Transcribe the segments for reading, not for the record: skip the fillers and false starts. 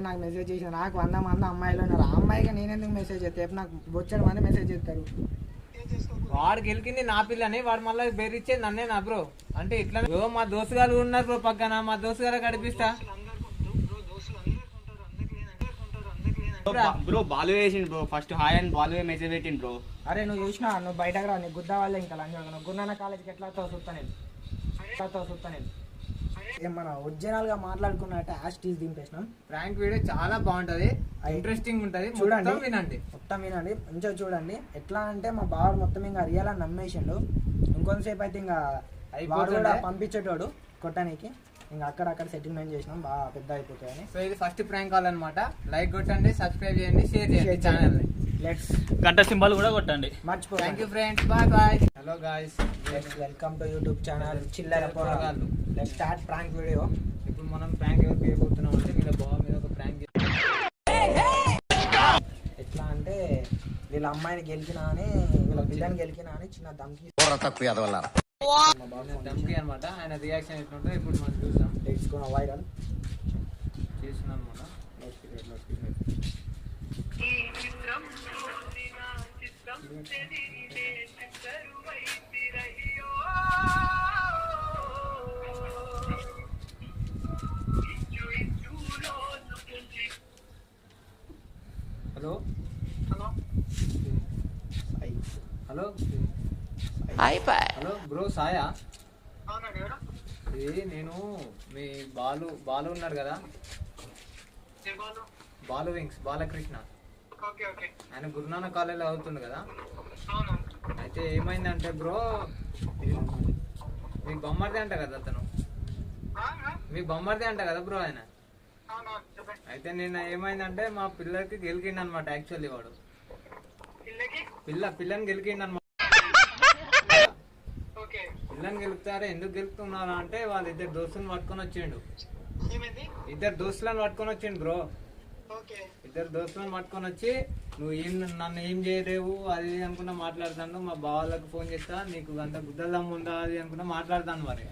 నాకు మెసేజ్ చేసిన నాకు 100 మంది అమ్మాయిలు ఉన్నారు. ఆ అమ్మాయిగా నేను ఎందుకు మెసేజ్ చేస్తే నాకు బొచ్చడు మంది మెసేజ్ చేస్తారు. వాడు గెలికింది నా పిల్లని, వాడు మళ్ళీ బెదిరించేది నన్నే నా బ్రో. అంటే ఇట్లా మా దోస్తు గారు ఉన్నారు బ్రో పక్కన, మా దోస్తు గారు గడిపిస్తా బ్రో. బాలు వేసిండు బ్రో, ఫస్ట్ హాయ్ అని బాలు మెసేజ్ పెట్టిండు బ్రో. అరే నువ్వు చూసినా, నువ్వు బయటకు రా, నీకు గుద్దా వాళ్ళే ఇంకా లంచ్. నువ్వు గురునానక్ కాలేజ్కి ఎట్లా చూస్తా నేను మన ఒరిజినల్ గా మాట్లాడుకున్నట్టు యాస్టీస్ దింపేసినాం. ప్రాంక్ వీడియో చాలా బాగుంటది, ఇంట్రెస్టింగ్ ఉంటది. చూడండి, మొత్తం వినండి, మంచిగా చూడండి. ఎట్లా అంటే మా బావ మొత్తం ఇంకా రియల్ అని నమ్మేసిండు. ఇంకొంతసేపు అయితే ఇంకా వాడు కూడా పంపించేటోడు కొట్టడానికి. ఇంకా అక్కడక్కడ సెటిల్మెంట్ చేసినాం, బాగా పెద్ద అయిపోతాయని. సో ఇది ఫస్ట్ ప్రాంక్ కాల్ అనమాట. లైక్ కొట్టండి, సబ్స్క్రైబ్ చేయండి, షేర్ చేయండి ఛానల్ ని. లెట్స్ గంట సింబల్ కూడా కొట్టండి, మర్చిపోండి. Thank you friends, bye bye. Hello guys, welcome to YouTube channel చిల్లర పోరగాళ్ళు. Let's start prank video. ఇప్పుడు మనం ప్రాంక్ ఎవరు చేయబోతున్నాం అంటే వీళ్ళ బావ మీద ఒక ప్రాంక్. ఎట్లా అంటే వీళ్ళ అమ్మాయిని గెలికినా అని, వీళ్ళ పిల్లని గెలికినా అని చిన్న ధమ్కి అనమాట. ఆయన రియాక్షన్ ఎట్లుంటో ఇప్పుడు మనం చూద్దాం. లెట్స్ గో వైరల్ చేస్తున్నాం అనమాట. హలో హలో హలో బ్రో, సాయా? ఇది నేను మీ బాలు ఉన్నాడు కదా, బాలు వింగ్స్ బాలకృష్ణ. ఆయన గురునానక్ కాలేజీలో అవుతుంది కదా. అయితే ఏమైందంటే బ్రో, మీ బొమ్మర్దే అంట కదా అతను, మీ బొమ్మర్దే అంట కదా బ్రో ఆయన. అయితే నేను ఏమైందంటే మా పిల్లకి గెలికిండు అనమాట. యాక్చువల్లీ వాడు పిల్లని గెలికిండు అనమాట. పిల్లని గెలుపుతారా, ఎందుకు గెలుపుతున్నారా అంటే వాళ్ళ ఇద్దరు దోస్తులను పట్టుకొని వచ్చిండు. ఇద్దరు దోస్తులను పట్టుకొని వచ్చిండు బ్రో. ఇద్దరు దోస్తులను పట్టుకొని వచ్చి నువ్వు నన్ను ఏం చేయలేవు అది అనుకున్నా మాట్లాడుతాను. మా బావాలకు ఫోన్ చేస్తా, నీకు అంత గుద్దలం ఉందా అది అనుకున్నా మాట్లాడతాను. మరి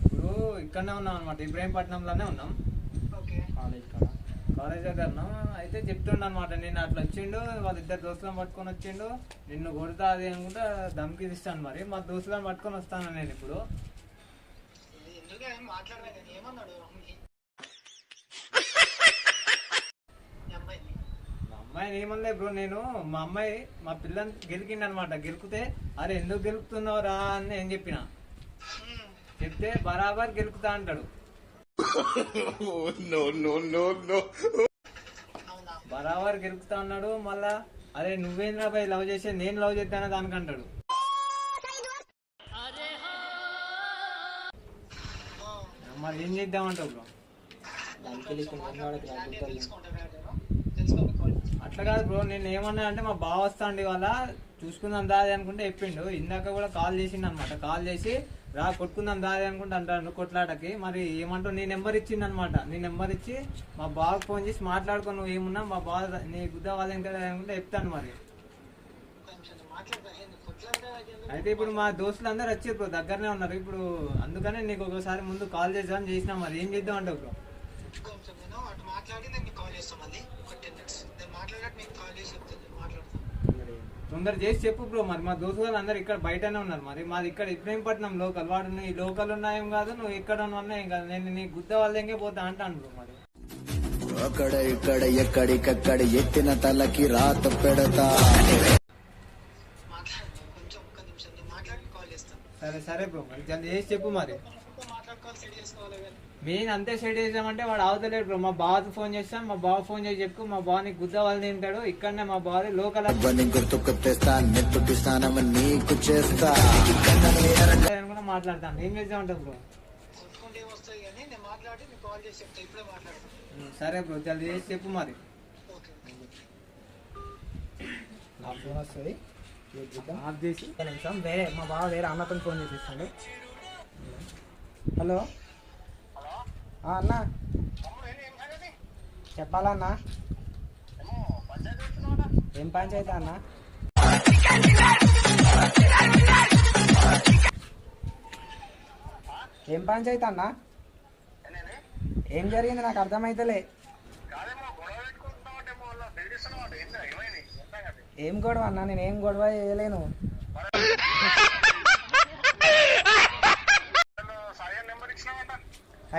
ఇప్పుడు ఇక్కడనే ఉన్నాం అనమాట, ఇబ్రాహీంపట్నంలోనే ఉన్నాం, కాలేజ్ దగ్గర ఉన్నాం. అయితే చెప్తుండ అనమాట, నేను అట్లా వచ్చిండు, వాళ్ళ ఇద్దరు దోస్తులను పట్టుకొని వచ్చిండు, నిన్ను కొడతా అది అనుకుంటా ధమ్కి ఇస్తాను. మరి మా దోస్తులను పట్టుకొని వస్తాను నేను ఇప్పుడు. మా అమ్మాయిని ఏమనలే బ్రో. నేను మా అమ్మాయి మా పిల్లని గెలికిండి అనమాట. గెలికితే అరే ఎందుకు గెలుపుతున్నావు రా అని నేను చెప్పిన. చెప్తే బరాబర్ గెలుపుతా అంటాడు. బరాబర్ గెలుపుతా అన్నాడు. మళ్ళా అరే నువ్వేంద్రా పై లవ్ చేసే, నేను లవ్ చేస్తాను దానికంటాడు. మరి ఏం చేద్దామంటావు బ్రో? అట్లా కాదు బ్రో, నేను ఏమన్నా అంటే మా బావ వస్తాండి వాళ్ళ చూసుకుందాం దాది అనుకుంటే చెప్పిండు. ఇందాక కూడా కాల్ చేసిండు అనమాట. కాల్ చేసి రా కొట్టుకుందాం దాది అనుకుంటే అంటాడు కొట్లాటకి. మరి ఏమంటావు, నీ నెంబర్ ఇచ్చిండు అనమాట. నీ నెంబర్ ఇచ్చి మా బావకు ఫోన్ చేసి మాట్లాడుకో, నువ్వు ఏమున్నా మా బావ నీ గుద్ద వాళ్ళ అనుకుంటే చెప్తాను. మరి అయితే ఇప్పుడు మా దోస్తులు అందరూ వచ్చి ఇప్పుడు దగ్గరనే ఉన్నారు. ఇప్పుడు అందుకనే నీకు ఒకసారి ముందు కాల్ చేద్దామని చేసినా. మరి ఏం చేద్దాం అంటావు బ్రో? తొందర చేసి చెప్పు బ్రో. మరి మా దోస్తులు అందరు ఇక్కడ బయటనే ఉన్నారు. మరి మాది ఇక్కడ ఇబ్రాహీంపట్నం లోకల్. వాడు నీ లోకల్ ఉన్నాయేం కాదు, నువ్వు ఇక్కడ ఉన్నాయేం కాదు. నేను నీ గుద్ద వాళ్ళకే పోతా అంటాను బ్రో. మరి అక్కడ ఇక్కడ ఎక్కడికక్కడ ఎత్తిన తలకి రాత పెడతా. సరే సరే బ్రో, మరి జల్ది చేసి చెప్పు. మరి మెయిన్ అంతే సెట్ చేసామంటే వాడు అవతలేడు బ్రో. మా బావకి ఫోన్ చేస్తాను, మా బావ ఫోన్ చేసి చెప్పు. మా బావని గుద్ద వాళ్ళు తింటాడు. ఇక్కడనే మా బావ లోకల్ అనుకున్నా మాట్లాడతాను. ఏం చేద్దామంటావు బ్రో? సరే బ్రో, జల్ది చేసి చెప్పు. మరి నా ఫోన్ వస్తుంది ఆఫ్ చేసి నిమిషం. వేరే మా బావ వేరే అన్నతో ఫోన్ చేపిస్తాడు. హలో అన్నా, చెప్పాలన్నా. ఏం పంచాయతీ అన్నా? ఏం పంచాయతీ అన్నా? ఏం జరిగింది నాకు అర్థమైతలే. ఏం గొడవ అన్న, నేను ఏం గొడవ చేయలేను.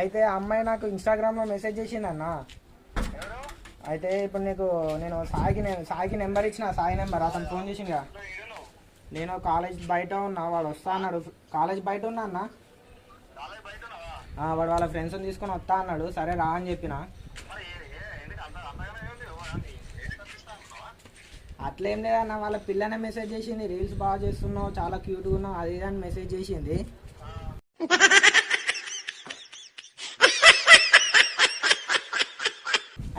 అయితే ఆ అమ్మాయి నాకు ఇన్స్టాగ్రామ్ లో మెసేజ్ చేసింది అన్న. అయితే ఇప్పుడు నేను సాయికి నెంబర్ ఇచ్చిన, సాయి నెంబర్. అతను ఫోన్ చేసిందిగా. నేను కాలేజ్ బయట ఉన్నా, వాడు వస్తా అన్నాడు. కాలేజ్ బయట ఉన్నా అన్న. వాడు వాళ్ళ ఫ్రెండ్స్ తీసుకొని వస్తా అన్నాడు. సరే రా అని చెప్పిన. అట్లేం లేదన్న, వాళ్ళ పిల్లనే మెసేజ్ చేసింది. రీల్స్ బాగా చేస్తున్నావు, చాలా క్యూట్గా ఉన్నావు, అది అని మెసేజ్ చేసింది.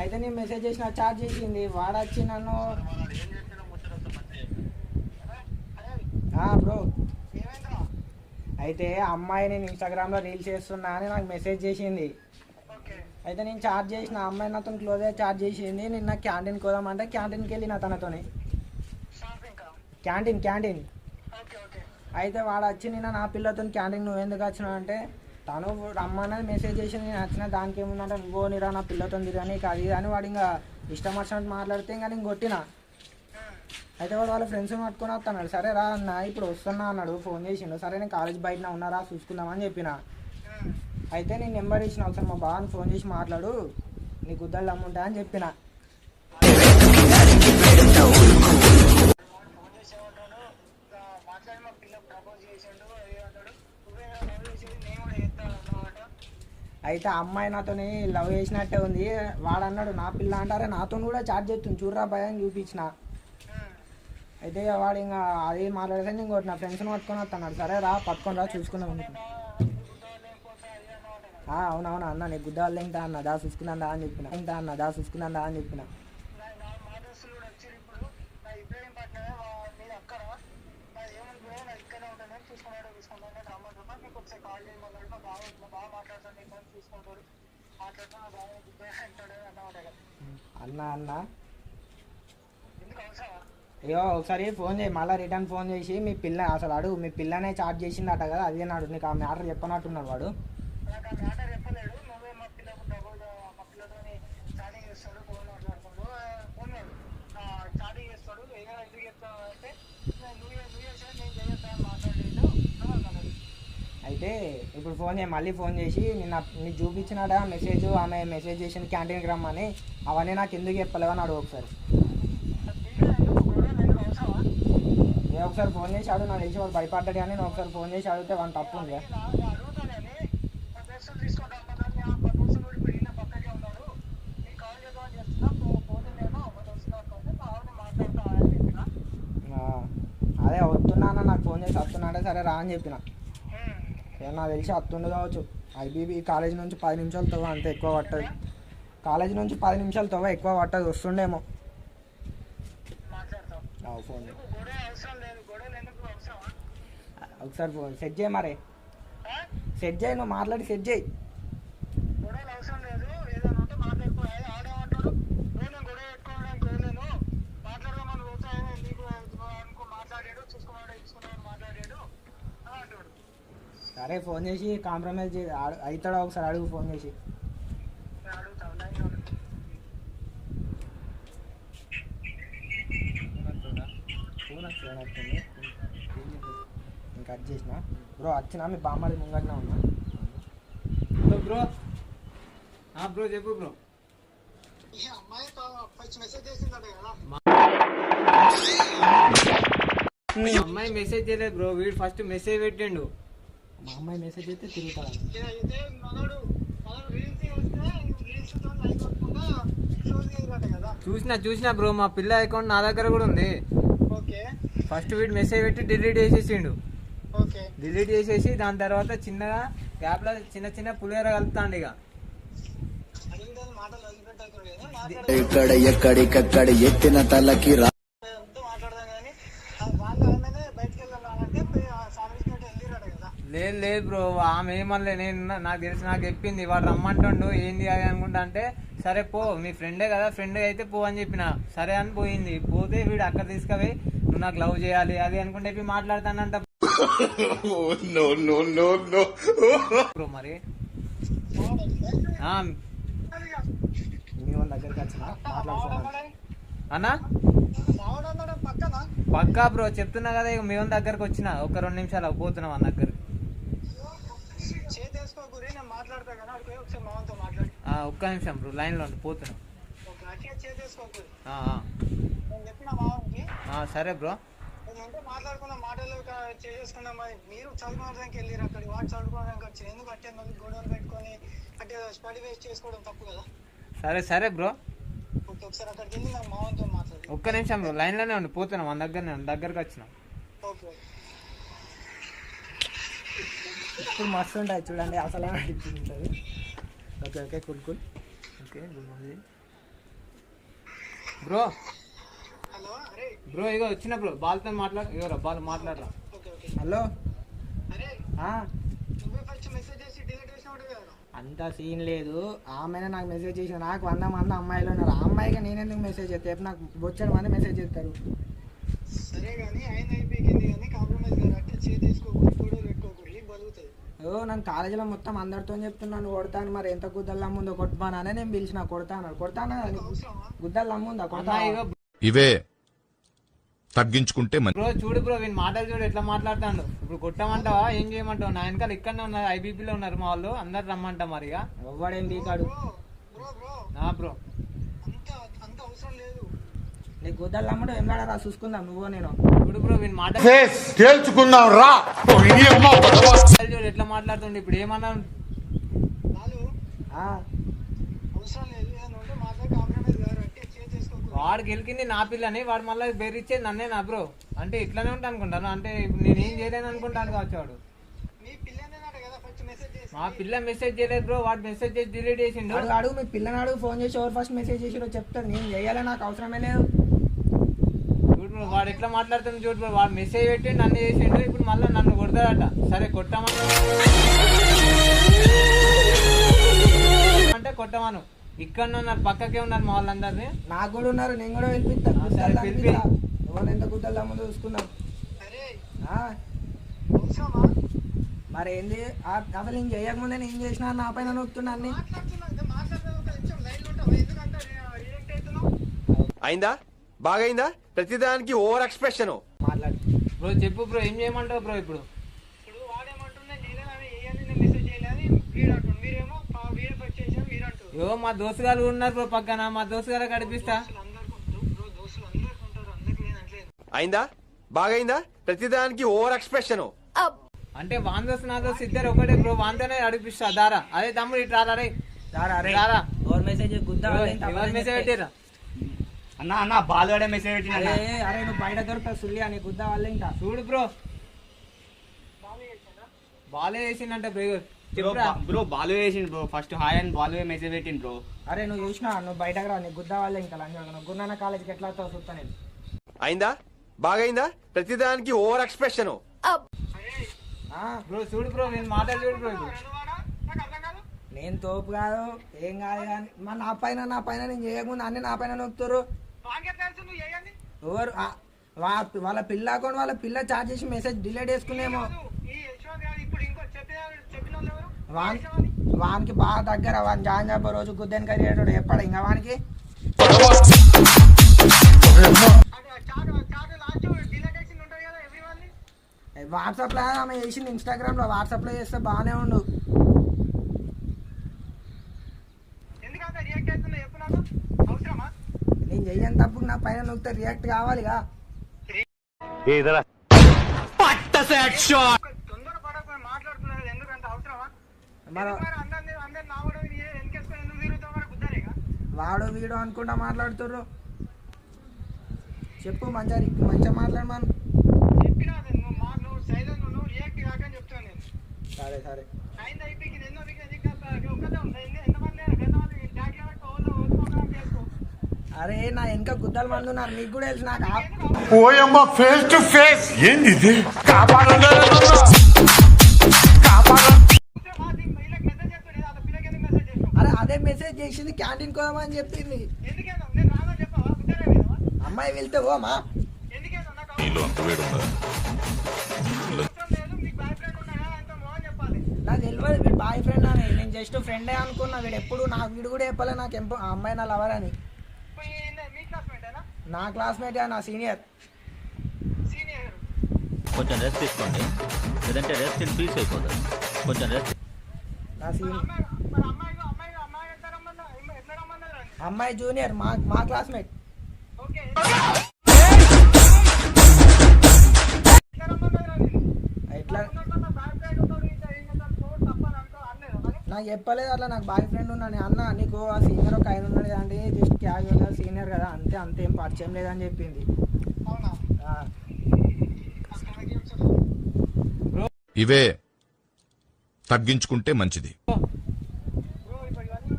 అయితే నేను మెసేజ్ చేసిన, చార్జ్ చేసింది. వాడు వచ్చి నన్ను బ్రో అయితే అమ్మాయి నేను ఇన్స్టాగ్రామ్లో రీల్స్ చేస్తున్నా అని నాకు మెసేజ్ చేసింది. అయితే నేను చార్జ్ చేసిన, అమ్మాయి నాతో క్లోజ్ అయ్యి చార్జ్ చేసింది. నిన్న క్యాంటీన్కి పోదామంటే క్యాంటీన్కి వెళ్ళిన తనతోని. క్యాంటీన్ అయితే వాడు వచ్చి నిన్న నా పిల్లతో క్యాంటీన్ నువ్వు ఎందుకు వచ్చినావు అంటే, తను రమ్మన్నది మెసేజ్ చేసింది. నేను వచ్చిన దానికి ఏముందంటే, నువ్వు నీరా నా పిల్లతో తిరగని అది అని వాడు ఇంకా ఇష్టం వచ్చినట్టు మాట్లాడితే ఇంకా నేను కొట్టిన. అయితే వాడు వాళ్ళ ఫ్రెండ్స్ పట్టుకొని వస్తున్నాడు. సరే రా అన్న ఇప్పుడు వస్తున్నా అన్నాడు, ఫోన్ చేసిండు. సరే నేను కాలేజ్ బయటనే ఉన్నారా చూసుకుందామని చెప్పిన. అయితే నేను నెంబర్ ఇచ్చిన, ఒకసారి మా బావని ఫోన్ చేసి మాట్లాడు, నీకు ఉద్దళ్ళు అమ్ముంటా అని చెప్పిన. అయితే అమ్మాయి నాతోని లవ్ చేసినట్టే ఉంది. వాడు అన్నాడు నా పిల్ల అంటారే, నాతో కూడా చార్జ్ చేస్తుంది చూడరా భయ అని చూపించిన. అయితే వాడు ఇంకా అది మాట్లాడితే నేను కొట్టిన, ఫ్రెండ్స్ని పట్టుకొని వస్తున్నాడు. సరే రా పట్టుకొని రా చూసుకుందాం. అవునవును అన్న, నీకు గుద్దాలు ఇంకా అన్న దా చూసుకుందా అని చెప్పిన. అని చెప్పిన. అన్న అయ్యో ఒకసారి ఫోన్ చేయి, మళ్ళీ రిటర్న్ ఫోన్ చేసి మీ పిల్ల అసలు అడుగు, మీ పిల్లనే చార్జ్ చేసిందట కదా అదే నాడు, నీకు ఆ మ్యాటర్ చెప్పనట్టున్నాడు వాడు. అయితే ఇప్పుడు ఫోన్ చేయి, మళ్ళీ ఫోన్ చేసి నీకు చూపించినాడ మెసేజ్, ఆమె మెసేజ్ చేసింది క్యాంటీన్కి రమ్మని, అవన్నీ నాకు ఎందుకు చెప్పలేవని అడుగు ఒకసారి. ఒకసారి ఫోన్ చేసి అడుగు, నాకు తెలిసి వాడు భయపడ్డాడు కానీ నేను ఒకసారి ఫోన్ చేసి అడిగితే వాడిని తప్పు ఉంది. అదే వస్తున్నా అన్న, నాకు ఫోన్ చేసి వస్తున్నాడే, సరే రా అని చెప్పిన. నాకు తెలిసి వస్తుండే కావచ్చు. ఐబీబీ కాలేజ్ నుంచి 10 నిమిషాలు తవ్వ, అంతే ఎక్కువ పట్టదు. కాలేజ్ నుంచి 10 నిమిషాలు తవ్వ, ఎక్కువ పట్టదు, వస్తుండేమో. ఫోన్ ఒకసారి ఫోన్ సెట్ చేయి, మరి సెట్ చేయి, నువ్వు మాట్లాడి సెట్ చేయి. సరే ఫోన్ చేసి కాంప్రమైజ్ అవుతాడా ఒకసారి అడుగు ఫోన్ చేసి. ఫోన్ వస్తుంది ఇంకా కట్ చేసిన. బ్రో వచ్చినా మీ బామ్మడి ముంగట్నే ఉన్నా. బ్రో బ్రో చెప్పు బ్రో. అమ్మాయి మెసేజ్ చేయలేదు బ్రో, వీడు ఫస్ట్ మెసేజ్ పెట్టిండు. మా అమ్మాయి మెసేజ్ అయితే తిరుగుతాడు. చూసినా బ్రో, మా పిల్ల అకౌంట్ నా దగ్గర కూడా ఉంది. ఫస్ట్ వీడు మెసేజ్ పెట్టి డిలీట్ చేసేసిండు. డిలీట్ చేసేసి దాని తర్వాత చిన్నగా గ్యాప్ లో చిన్న పులిహోర కలుపుతాండు. ఇక ఇక్కడ ఎక్కడికక్కడ ఎత్తిన తలకి లేదు బ్రో, ఆమె ఏమనలే. నాకు తెలిసి నాకు చెప్పింది, వాడు రమ్మంటుండు ఏంది అది అనుకుంటా అంటే, సరే పో మీ ఫ్రెండే కదా, ఫ్రెండ్ అయితే పో అని చెప్పిన. సరే అని పోయింది. పోతే వీడు అక్కడ తీసుకుపోయి నువ్వు నాకు లవ్ చేయాలి అది అనుకుంటే మాట్లాడతానంట బ్రో. మరి మీ వాళ్ళ దగ్గరికి వచ్చిన మాట్లాడుతున్నాను అన్నా పక్కా బ్రో చెప్తున్నా కదా ఇక మీ వాళ్ళ దగ్గరకు వచ్చిన ఒక 2 నిమిషాలు పోతున్నాం అన్న దగ్గరికి. ఒక్క నిమిషం బ్రో లైన్లో ఉండి పోతున్నాం. సరే బ్రో మాట్లాడుకున్న మాటలు చేసుకున్నాం. మీరు చదువుకోవడానికి వెళ్ళారు, అక్కడ వాడు చదువుకోవడానికి వచ్చారు. ఎందుకు అట్టే మళ్ళీ గొడవలు పెట్టుకొని అంటే స్టడీ వేస్ట్ చేసుకోవడం తప్పు కదా. సరే సరే బ్రో ఒకసారి అక్కడికి వెళ్ళి నా మావంతో మాట్లాడి. ఒక్క నిమిషం బ్రో లైన్లోనే ఉండి పోతున్నాం మన దగ్గరికి వచ్చినాం. ఓకే ఇప్పుడు మస్తు ఉంటుంది చూడండి అసలు ఉంటుంది. Okay okay cool cool okay bro. Hello అరే బ్రో ఇగో వచ్చిన బ్రో బాల్తో మాట్లాడు. ఇగోరా బాల్ మాట్లాడరా. ఓకే ఓకే హలో అరే నువ్వే ఫస్ట్ మెసేజ్ చేసి డిలీట్ చేసినావు కదా. అంత సీన్ లేదు. ఆమెనే నాకు మెసేజ్ చేసిన. నాకు 100 మంది అమ్మాయిలు ఉన్నారు. ఆ అమ్మాయికి నేను ఎందుకు మెసేజ్ చేస్తే నాకు బొచ్చని మంది మెసేజ్ చేస్తారు. సరే కానీ ఆయన అయిపోయింది కానీ కాంప్రమైజ్ గారు అట్టే చేసుకోకూడదు, గొడవలు పెట్టుకోకూడదు, బలుగుతుంది. నన్ను కాలేజీలో మొత్తం అందరితో చెప్తున్నాను కొడతాను. మరి ఎంత గుద్దల్లా ముందో కొట్టుబాననే నేను పిలిచిన. కొడతాను గుద్దల్లా ముందా కొడతా. ఇవే తగ్గించుకుంటే బ్రో చూడు బ్రో వీని మాటలు చూడు ఎట్లా మాట్లాడతాడు. ఇప్పుడు కొట్టమంటావా ఏం చేయమంటావు? నా వెనకాల ఇక్కడనే ఉన్నారు, ఐబీపీలో ఉన్నారు మా వాళ్ళు. అందరు రమ్మంటా మరి ఇక ఎవ్వడేం బీకాడు. బ్రో అంత అవసరం లేదు. నీకు గుద్దలు అమ్మడు ఏం కాడరా చూసుకుందాం నువ్వు నేను. చూడు బ్రో వీని మాట తేల్చుకుందాం రా. చూడు ఎట్లా మాట్లాడుతుండే. ఇప్పుడు ఏమన్నా అవసరం లేదు ఏదంటే మాట్లాడి కాంప్రమైజ్ గారు అట్టే చేసుకోకూడదు. వాడు గెలికింది నా పిల్లని, వాడు మళ్ళీ బెదిరించేది నన్నే నా బ్రో. అంటే ఇట్లానే ఉంటా అనుకుంటాను. అంటే ఇప్పుడు నేనేం చేయలేను అనుకుంటాను కావచ్చు. వాడు మీ పిల్లనేనాడు కదా ఫస్ట్ మెసేజ్ చేసి. మా పిల్ల మెసేజ్ చేయలేదు బ్రో. వాడు మెసేజ్ చేసి డిలీట్ చేసిండు. అడుగు మీ పిల్లనాడు ఫోన్ చేసి ఎవరు ఫస్ట్ మెసేజ్ చేసిరో చెప్తాను. నేను చేయాలి, నాకు అవసరమే లేదు. చూడు బ్రో వాడు ఎట్లా మాట్లాడుతుంది చూడు బ్రో. వాడు మెసేజ్ పెట్టి నన్ను చేసిండు. ఇప్పుడు మళ్ళీ నన్ను కొడతాడట. సరే కొట్టమను అంటే కొట్టమను. ఇక్కడ ఉన్నారు పక్కకే ఉన్నారు మా వాళ్ళందరినీ. నాకు కూడా ఉన్నారు, నేను కూడా పిలిపిస్తాను. సరే, పిలిపి. నువ్వు ఎంత గుద్దలు అమ్మ చూసుకున్నావు. అరే ఆ, అవసరమా మరి ఏంది అసలు నేను చేయకముందే నేను చేసిన నా పైన నొక్కుతున్నా అన్ని. మాట్లాడుతున్నా ఒక నిమిషం లైన్లో ఉంటావు. ఎందుకంటే రియాక్ట్ అవుతున్నావు. అయిందా బాగైందా ప్రతిదానికి ఓవర్ ఎక్స్ప్రెషన్ మాట్లాడు బ్రో చెప్పు బ్రో ఏం చేయమంటావు బ్రో? ఇప్పుడు ఇప్పుడు వాడేమంటున్నా నేనే ఏయని నేను మెసేజ్ చేయలేని వీడు అంటుండు. మీరేమో వీడియో ఫస్ట్ చేసాను మీరు అంటారు. మా దోస్తుగారు ఉన్నారు బ్రో పక్కన. మా దోస్తుగారు కనిపిస్తా. దోస్తులు అందరికి ఉంటారు, అందరికి నేను అంటలేదు. అయిందా బాగైందా ప్రతిదానికి ఓవర్ ఎక్స్ప్రెషన్ అంటే వాన్ దోస్తు నా దోస్తు ఇద్దరు ఒకటే బ్రో. వాంతోనే అడిపిస్తా దారా. అదే తమ్ముడు ఇటు రారా రే. రారా ఎవరు మెసేజ్ గుద్దా ఎవరు మెసేజ్ పెట్టిరా? అన్న బాల్ వాడే మెసేజ్ పెట్టిన. అరే నువ్వు బయట దొరుకుతావు సుల్లి అని గుద్దా వాళ్ళు ఇంకా. చూడు బ్రో బాలే వేసిందంటే చెప్పురా. బ్రో బాల్ వేసిండు బ్రో. ఫస్ట్ హాయ్ అని బాల్ మెసేజ్ పెట్టిండు బ్రో. అరే నువ్వు చూసినా నువ్వు బయటకు రా. నీకు గుద్దా వాళ్ళే ఇంకా లంజ గురునానక్ కాలేజీకి ఎట్లా వస్తావు చూస్తా నేను. అయిందా బాగైందా ప్రతిదానికి ఓవర్ ఎక్స్ప్రెషన్ బ్రో చూడు బ్రో నేను మాటలు చూడు బ్రో. ఇప్పుడు నాకు అర్థం కాదు. నేను తోపు కాదు ఏం కాదు కానీ మా నా పైన నేను చేయకముందు అన్ని నా పైన నొక్కుతారు. వాంగే తెలుసు నువ్వు ఏయండి. ఎవరు వాళ్ళ పిల్ల అకౌంట్ వాళ్ళ పిల్ల చార్జ్ చేసి మెసేజ్ డిలీట్ చేసుకునేమో. ఈ యశ్వంత్ గారు ఇప్పుడు ఇంకో చెప్పిన వాళ్ళు ఎవరు? వానికి బాగా దగ్గర వాని జాయిన్ చెప్ప రోజు గుద్దెని కరిగేటోడు ఎప్పుడు ఇంకా వానికి వాట్సాప్లో ఆమె చేసింది. ఇన్స్టాగ్రామ్లో వాట్సాప్లో చేస్తే బాగానే ఉండు. ఎందుకంటే రియాక్ట్ అవుతున్నా చెప్పు నాకు. అవసరమా? నేను చెయ్యని తప్పుకు నా పైన నొక్కితే రియాక్ట్ కావాలిగా. తొందర పడకపోయి మాట్లాడుతున్నారు. ఎందుకంటే అవసరమా? మరి అందరు నా కూడా వెనకేసుకొని ఎందుకు తిరుగుతావు? మరి కుదరేగా వాడు వీడు అనుకుంటా మాట్లాడుతుర్రు. చెప్పు మంచిగా మాట్లాడమను. చెప్పినా నువ్వు సైలెంట్ నువ్వు రియాక్ట్ కాకని చెప్తాను నేను. సరే సరే అయింది అయిపోయింది. ఎన్నో ఒకటే ఉంది. ఎంతమంది ట్యాగ్ చేసుకో. అరే నా వెనక గుద్దల మంది ఉన్నారు. నీకు కూడా తెలుసు. నాకు ఓయమ్మ ఫేస్ టు ఫేస్ ఏంది ఇది? కాపాడండి అరే అదే మెసేజ్ చేసింది క్యాంటీన్ కోదామని చెప్పింది. ఎందుకేనా నేను రాదని చెప్పావా? కుదరే వేదవా? అమ్మాయి వెళ్తే ఓమా ఎందుకేనా నాకు నీలో అంత వేడు ఉందా? అవసరం లేదు. మీకు బాయ్ ఫ్రెండ్ ఉన్నాయా? ఎంత మోహన్ చెప్పాలి. నాకు తెలియదు వీడు బాయ్ ఫ్రెండ్ అని, నేను జస్ట్ ఫ్రెండే అనుకున్నా. వీడు ఎప్పుడు నాకు వీడు కూడా చెప్పలే నాకు ఆ అమ్మాయి నా లవర్ అని. మీ క్లాస్మేటేనా? నా క్లాస్మేట్ నా సీనియర్. సీనియర్ కొంచెం రెస్ట్ తీసుకోండి, లేదంటే రెస్ట్ ఇన్ పీస్ అయిపోతుంది. కొంచెం రెస్ట్. నా సీనియర్ అమ్మాయి ఎట్లా రమ్మన్నారు? అమ్మాయి జూనియర్, మా క్లాస్మేట్. ఓకే ఎట్లా నాకు చెప్పలేదు అట్లా నాకు బాయ్ ఫ్రెండ్ ఉన్నాను అన్న. నీకు ఆ సీనియర్ ఒక ఆయన ఉన్నాడు అంటే జస్ట్ క్యాజువల్గా సీనియర్ కదా అంతే, అంతేం పరిచయం లేదని చెప్పింది. అవునా? ఆ, ఇవే తగ్గించుకుంటే మంచిది. బ్రో ఇప్పుడు ఇవన్నీ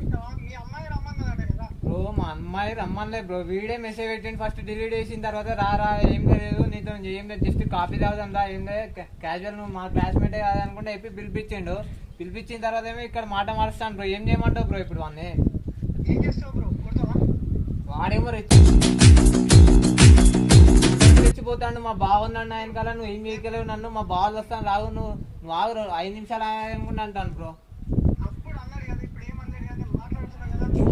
మీ అమ్మాయి రమ్మన్నదంట కదా? బ్రో మా అమ్మాయి రమ్మనిలే బ్రో, వీడే మెసేజ్ పెట్టింది. ఫస్ట్ డిలీట్ చేసిన తర్వాత రా ఏం లేదు నీతో ఏం లేదు, జస్ట్ కాపీ తాగుదాం రా, ఏం లేదు క్యాజువల్ నువ్వు మా క్లాస్మేటే కాదనుకుంటే చెప్పి పిలిపించిండు. పిలిపించిన తర్వాత ఏమో ఇక్కడ మాట మారుస్తాను బ్రో. ఏం చేయమంటావు బ్రో ఇప్పుడు వాడిని? ఏం చేస్తావు బ్రో? కొడతావా? వాడేమో రెచ్చిపోతాడు. మా బాగున్నాడు ఆయన కల, నువ్వు ఏం చేయగలేవు నన్ను, మా బావలు వస్తాను రావు, నువ్వు ఆగు 5 నిమిషాలు ఆగనుకుంటా అంటాను బ్రో. అప్పుడు అన్నాడు కదా, ఇప్పుడు ఏమన్నాడు కదా? మాట్లాడుతున్నావు కదా? నువ్వు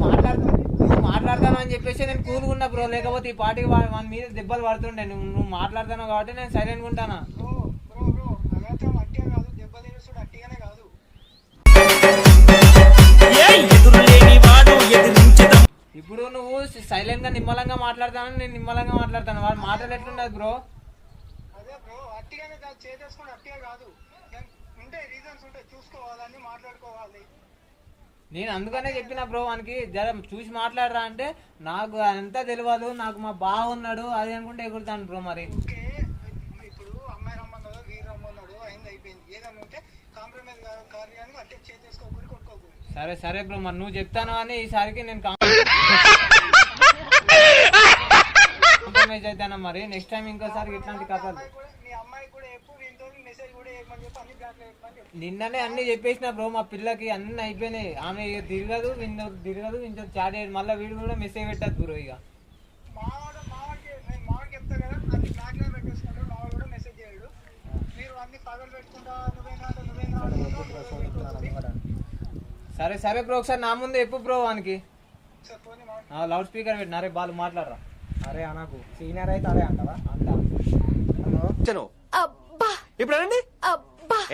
మాట్లాడతాను అని చెప్పేసి నేను కూలుకున్నా బ్రో, లేకపోతే ఈ పార్టీకి మన మీద దెబ్బలు పడుతుండే. నువ్వు మాట్లాడతాను కాబట్టి నేను సైలెంట్గా ఉంటానా. బ్రో అగత్యం అట్టిగా కాదు, దెబ్బ తీరుస్తుడు అట్టిగానే కాదు. ఇప్పుడు నువ్వు సైలెంట్ గా నిమ్మలంగా మాట్లాడతానని నేను నిమ్మలంగా మాట్లాడతాను. వాడు మాటలు ఎట్లుండదు బ్రో? అదే బ్రో అట్టిగానే చేసేసుకుని అట్టిగా కాదు, ఉంటాయి రీజన్స్ ఉంటాయి, చూసుకోవాలని మాట్లాడుకోవాలి. నేను అందుకనే చెప్పిన బ్రో వానికి జర చూసి మాట్లాడరా అంటే, నాకు అంతా తెలియదు, నాకు మా బాగున్నాడు అది అనుకుంటే ఎగురుతాను బ్రో. మరి ఓకే ఇప్పుడు అమ్మాయి రమ్మన్నాడు, వీరు రమ్మన్నాడు, అయింది అయిపోయింది. ఏదన్నా ఉంటే కాంప్రమైజ్ కాదు కానీ అట్టే చేసేసుకోకూడదు, కొట్టుకోకూడదు. సరే బ్రో, మరి నువ్వు చెప్తాను అని ఈసారికి నేను కాంప్రమైజ్ అవుతాను. మరి నెక్స్ట్ టైం ఇంకోసారి ఇట్లాంటి కథలు. మీ అమ్మాయి కూడా ఎప్పుడు ఇంట్లో మెసేజ్ కూడా ఏమని చెప్పి అన్ని బ్లాక్లో చెప్పమని చెప్పి. నిన్ననే అన్ని చెప్పేసిన బ్రో, మా పిల్లకి అన్ని అయిపోయినాయి. ఆమె ఇక తిరగదు ఇంట్లో చాట్ చేయదు, మళ్ళీ వీడు కూడా మెసేజ్ పెట్టదు బ్రో. ఇక మావాడికి చెప్తా కదా, అన్ని బ్లాక్లో పెట్టేసుకుంటాడు, మావాడు కూడా మెసేజ్ చేయడు. మీరు అన్ని పగలు పెట్టుకుంటా నువ్వేనా సరే బ్రో, ఒకసారి నా ముందు చెప్పు బ్రో వానికి. సార్ ఫోన్ మావాడు లౌడ్ స్పీకర్ పెట్టిన, అరే బాలు మాట్లాడరా. అరే అనకు సీనియర్ అయితే అరే అంటావా? అంటా. హలో ఇప్పుడు అనండి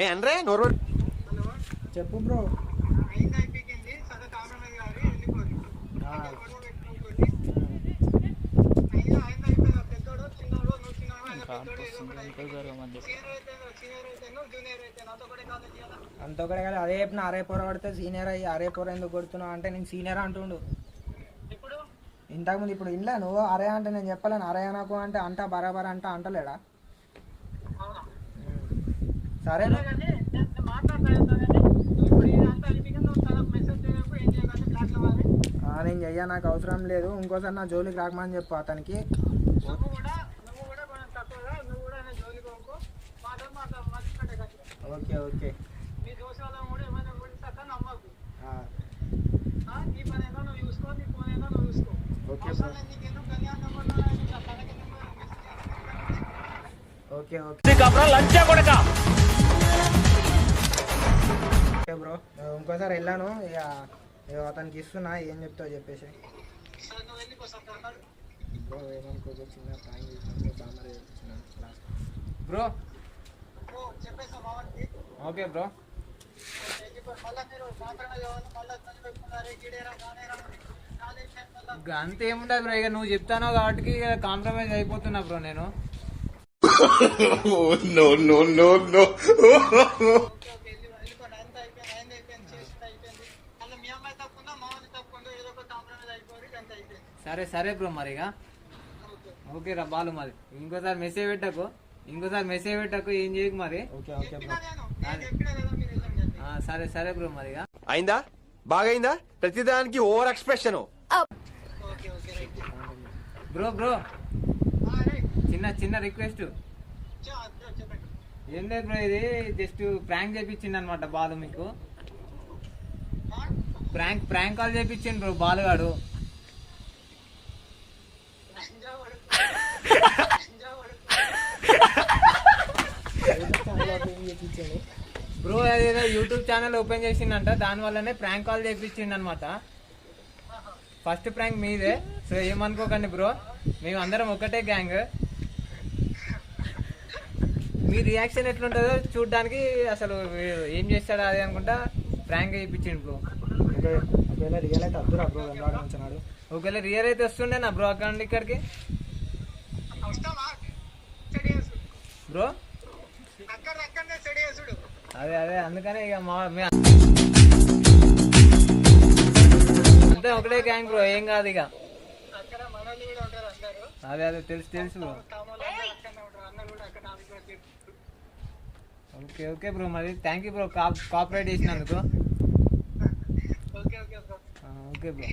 ఏ అనరే నోరు చెప్పు బ్రో. అయింది అయిపోయింది, సరే కాంప్రమైజ్ కాదు, వెళ్ళిపోయి గొడవ పెట్టుకోకూడదు. అయింది అయిపోయింది. పెద్దోడు చిన్నోడు, నువ్వు చిన్నోడు, ఆయన పెద్దోడు, ఏదో ఒకటి అయిపోయింది. సీనియర్ అయితే జూనియర్ అయితే నాతో కూడా కాలేజ్ చేయాలా? అంత ఒకటే కదా, అదే చెప్పిన అరే పొర పడితే సీనియర్ అయ్యి అరే పొర ఎందుకు కొడుతున్నావు అంటే నేను సీనియర్ అంటుండు. ఇప్పుడు ఇంతకుముందు ఇప్పుడు ఇంట్లో నువ్వు అరే అంటే నేను చెప్పలేను, అరే అనకు అంటే అంటా బరాబర్ అంటలేడా? అవునా? సరే కానీ నేను మాట్లాడతాను కానీ ఇప్పుడు ఇదంతా అయిపోయింది. నువ్వు తనకు మెసేజ్ చేయకు, ఏం చేయకండి, బ్లాక్లో వాలి. నేను చెయ్యా, నాకు అవసరం లేదు, ఇంకోసారి నా జోలికి రాకమని చెప్పు అతనికి. నువ్వు కూడా కొంచెం తక్కువగా, నువ్వు కూడా ఆయన జోలికి పోకు, మాట్లాడుకుంటే కదా. ఓకే మీ దోశ వాళ్ళ కూడా ఏమైనా కూడా తక్కువ నమ్మకు. నీ పని ఏదో నువ్వు చూసుకో, నీ ఫోన్ ఏదో నువ్వు చూసుకో. ఓకే అవసరం లేదు, నీకు ఎందుకు కళ్యాణం నెంబర్ ఓకే బ్రో. ఇంకోసారి వెళ్ళాను ఇక అతనికి ఇస్తున్నా, ఏం చెప్తావు చెప్పేసి. సరే నువ్వు వెళ్ళిపోతావు బ్రో ఏమనుకో, చిన్న ప్రాంక్ చేసినాను బాగా క్లాస్ బ్రో. చెప్పేసా మావాడికి. Okay bro. మళ్ళీ మీరు మాత్రమే కావాలి, మళ్ళీ తను పెట్టుకున్నారే గిడేరా కానేరా కాలేజ్ మళ్ళీ అంత ఏముండదు బ్రో, ఇక నువ్వు చెప్తానో కాబట్టి కాంప్రమైజ్ అయిపోతున్నా బ్రో నేను. నో నో నో నో వెళ్ళిపోండి. అంత అయిపోయింది చేసింది అయిపోయింది. మళ్ళీ మీ అమ్మాయి తప్పుందా మామూలు తప్పుందో ఏదో ఒక కాంప్రమైజ్ అయిపోయి అంత అయిపోయింది. సరే బ్రో మరి ఇక ఓకే రా బాలు. మరి ఇంకోసారి మెసేజ్ పెట్టకు, ఏం చేయకు మరి. Okay bro. నేను చెప్పినా కదా మీరు వెళ్ళండి. సరే బ్రో మరి ఇక. అయిందా బాగైందా ప్రతిదానికి over expression. Okay right bro చిన్న రిక్వెస్ట్. చెప్పండి. ఏం లేదు బ్రో, ఇది జస్ట్ ప్రాంక్ చేపించింది అనమాట బాలు మీకు. ప్రాంక్ కాల్ చేపించింది బ్రో బాలుగాడు. బ్రో అదేదో యూట్యూబ్ ఛానల్ ఓపెన్ చేసిండంట, దాని వల్లనే ప్రాంక్ కాల్ చేయించిండు అనమాట. ఫస్ట్ ప్రాంక్ మీదే, సో ఏమనుకోకండి బ్రో, మేము అందరం ఒకటే గ్యాంగ్. మీ రియాక్షన్ ఎట్లుంటుందో చూడడానికి అసలు ఏం చేస్తాడా అది అనుకుంటా ప్రాంక్ చేయించిండు బ్రో. ఒకవేళ రియల్ అయితే అద్దురా బ్రో వెంబడి ఉంచున్నాడు. ఒకవేళ రియల్ అయితే వస్తుండే నా బ్రో అక్కడ నుండి ఇక్కడికి బ్రో. అదే అదే అందుకనే ఇక అంతే ఒకటే గ్యాంగ్ బ్రో, ఏం కాదు ఇక. అదే అదే తెలుసు బ్రో. ఓకే ఓకే బ్రో, మరి థ్యాంక్ యూ బ్రో కోఆపరేట్ చేసినందుకు. Okay bro.